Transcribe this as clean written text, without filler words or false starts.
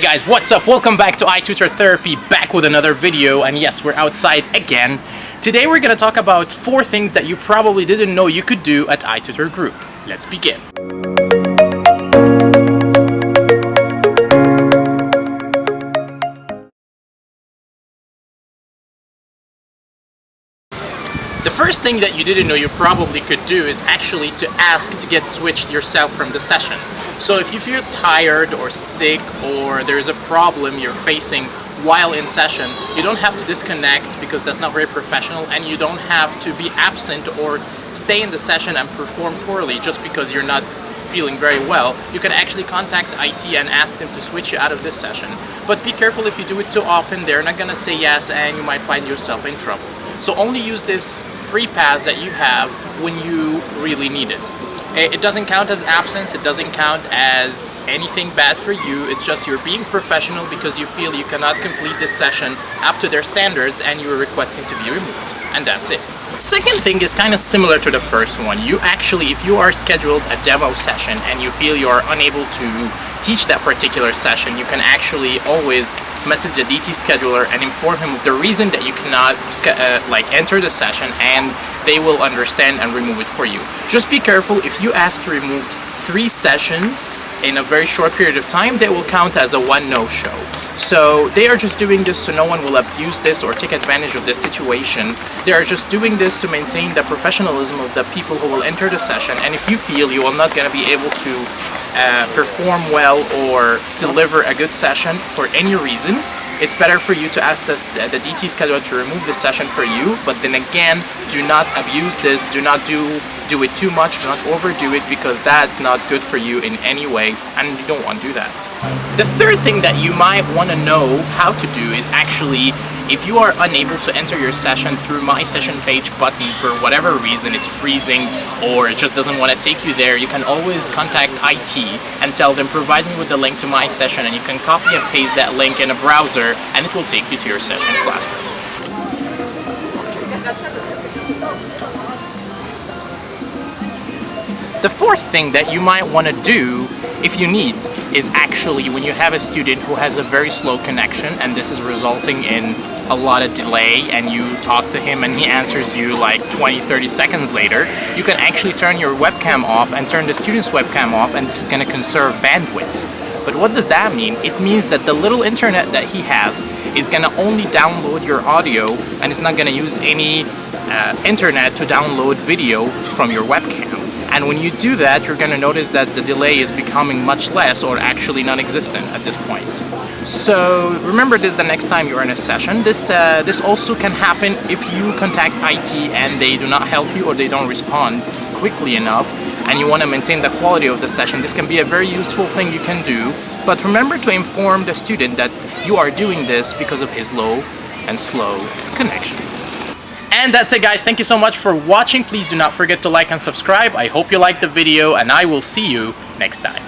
Hey guys, what's up? Welcome back to iTutorTherapy, back with another video, and yes, we're outside again. Today we're going to talk about 4 things that you probably didn't know you could do at iTutorGroup. Let's begin. The first thing that you didn't know you probably could do is actually to ask to get switched yourself from the session. So if you feel tired or sick or there's a problem you're facing while in session, you don't have to disconnect because that's not very professional, and you don't have to be absent or stay in the session and perform poorly just because you're not feeling very well. You can actually contact IT and ask them to switch you out of this session. But be careful, if you do it too often, they're not gonna say yes and you might find yourself in trouble. So only use this free pass that you have when you really need it. It doesn't count as absence, it doesn't count as anything bad for you, it's just you're being professional because you feel you cannot complete this session up to their standards and you are requesting to be removed. And that's it. Second thing is kind of similar to the first one. You actually, if you are scheduled a demo session and you feel you are unable to teach that particular session, you can actually always message the DT scheduler and inform him of the reason that you cannot enter the session, and they will understand and remove it for you. Just be careful, if you ask to remove 3 sessions in a very short period of time, they will count as a 1 no-show. So they are just doing this so no one will abuse this or take advantage of this situation. They are just doing this to maintain the professionalism of the people who will enter the session, and if you feel you are not going to be able to perform well or deliver a good session for any reason, it's better for you to ask the DT scheduler to remove the session for you. But then again, do not abuse this, do not do it too much, do not overdo it, because that's not good for you in any way, and you don't want to do that. The third thing that you might want to know how to do is actually, if you are unable to enter your session through My Session Page button for whatever reason, it's freezing or it just doesn't want to take you there, you can always contact IT and tell them, provide me with the link to my session, and you can copy and paste that link in a browser and it will take you to your session classroom. The fourth thing that you might want to do, if you need, is actually when you have a student who has a very slow connection and this is resulting in a lot of delay, and you talk to him and he answers you like 20-30 seconds later, you can actually turn your webcam off and turn the student's webcam off, and this is going to conserve bandwidth. But what does that mean? It means that the little internet that he has is going to only download your audio, and it's not going to use any internet to download video from your webcam. And when you do that, you're going to notice that the delay is becoming much less, or actually non-existent at this point. So remember this the next time you're in a session. This also can happen if you contact IT and they do not help you or they don't respond quickly enough, and you want to maintain the quality of the session. This can be a very useful thing you can do, but remember to inform the student that you are doing this because of his low and slow connection. And that's it, guys. Thank you so much for watching. Please do not forget to like and subscribe. I hope you liked the video, and I will see you next time.